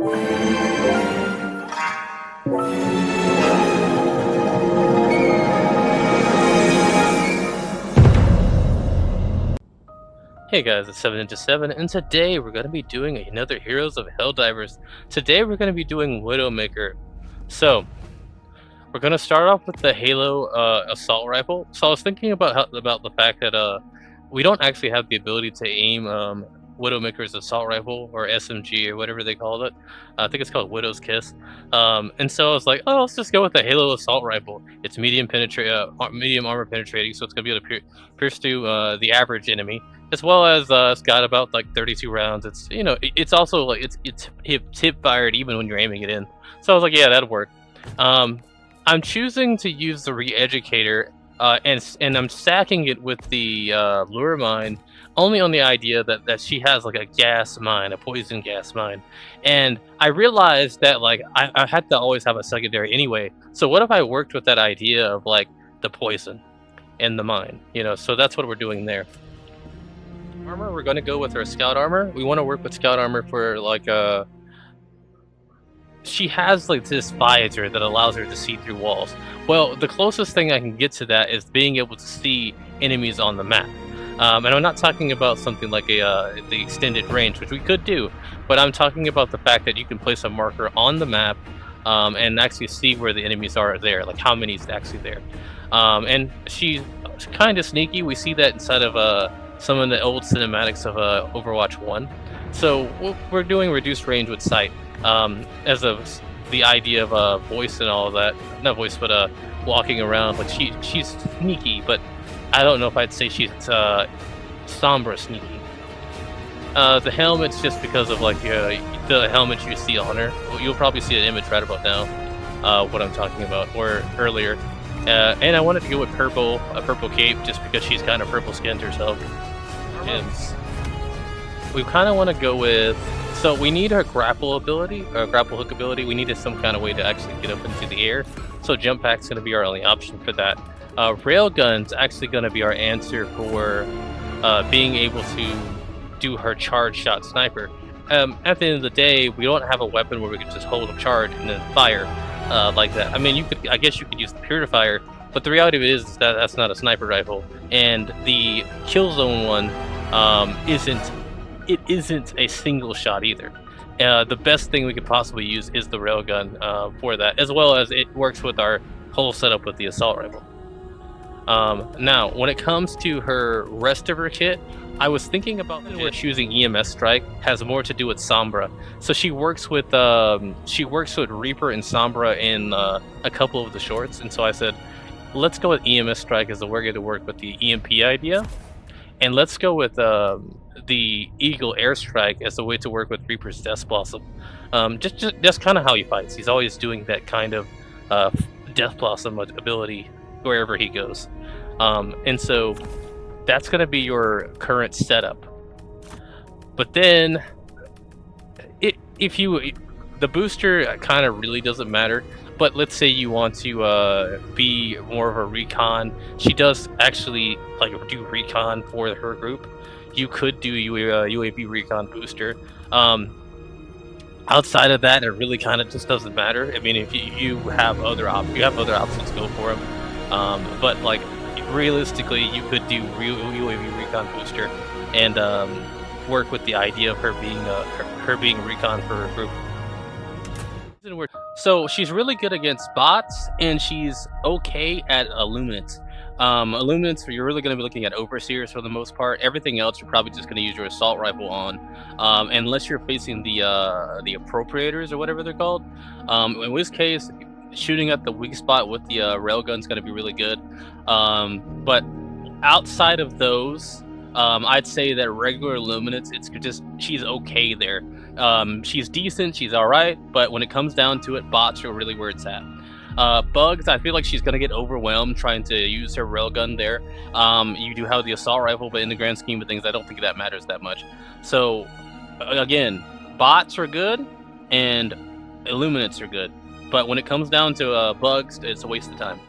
Hey guys, it's 7 and today we're going to be doing another Heroes of Helldivers. Today we're going to be doing WIDOWMAKER. So, we're going to start off with the Halo assault rifle. So I was thinking about the fact that we don't actually have the ability to aim WIDOWMAKER's assault rifle, or SMG, or whatever they call it. I think it's called Widow's Kiss. And so I was like, oh, let's just go with the Halo assault rifle. It's medium armor penetrating, so it's going to be able to pierce through the average enemy, as well as it's got about like 32 rounds. It's it's also like it's hip fired even when you're aiming it in. So I was like, yeah, that'll work. I'm choosing to use the Re-Educator, and I'm stacking it with the Lure Mine, only on the idea that she has like a gas mine, a poison gas mine. And I realized that like I had to always have a secondary anyway. So what if I worked with that idea of like the poison and the mine, so that's what we're doing there. Armor, we're going to go with her scout armor. We want to work with scout armor for like she has like this visor that allows her to see through walls. Well, the closest thing I can get to that is being able to see enemies on the map. And I'm not talking about something like the extended range, which we could do, but I'm talking about the fact that you can place a marker on the map and actually see where the enemies are there, like how many's actually there. And she's kind of sneaky. We see that inside of some of the old cinematics of Overwatch 1. So we're doing reduced range with sight. As of the idea of voice and all of that, not voice, but walking around. Like she's sneaky, but I don't know if I'd say she's Sombra sneaky. The helmet's just because of like the helmet you see on her. You'll probably see an image right about now, what I'm talking about, or earlier. And I wanted to go with a purple cape, just because she's kind of purple skinned herself. Gems. We kind of want to go with. So we need her grapple ability, or grapple hook ability. We needed some kind of way to actually get up into the air. So jump pack's going to be our only option for that. Railgun's actually going to be our answer for being able to do her charge shot sniper. At the end of the day, we don't have a weapon where we can just hold a charge and then fire like that. I mean, I guess you could use the purifier, but the reality of it is that that's not a sniper rifle, and the kill zone one isn't a single shot either. The best thing we could possibly use is the railgun for that, as well as it works with our whole setup with the assault rifle. Now, when it comes to her rest of her kit, I was thinking about choosing EMS Strike has more to do with Sombra. So she works with Reaper and Sombra in a couple of the shorts, and so I said, let's go with EMS Strike as the way to work with the EMP idea, and let's go with the Eagle Airstrike as a way to work with Reaper's Death Blossom. Just kind of how he fights. He's always doing that kind of Death Blossom ability wherever he goes. And so that's going to be your current setup. But then, the booster kind of really doesn't matter. But let's say you want to be more of a recon. She does actually like do recon for her group. You could do UAV recon booster. Outside of that, it really kind of just doesn't matter. I mean, if you have other options, go for them. But like realistically, you could do UAV recon booster and work with the idea of her being recon for her group. So she's really good against bots, and she's okay at Illuminates. Illuminates, you're really going to be looking at Overseers for the most part. Everything else, you're probably just going to use your assault rifle on, unless you're facing the Appropriators or whatever they're called. In which case, shooting at the weak spot with the railgun is going to be really good. But outside of those, I'd say that regular Illuminates, she's okay there. She's decent, she's alright, but when it comes down to it, bots are really where it's at. Bugs, I feel like she's gonna get overwhelmed trying to use her railgun there. You do have the assault rifle, but in the grand scheme of things, I don't think that matters that much. So, again, bots are good, and Illuminates are good. But when it comes down to bugs, it's a waste of time.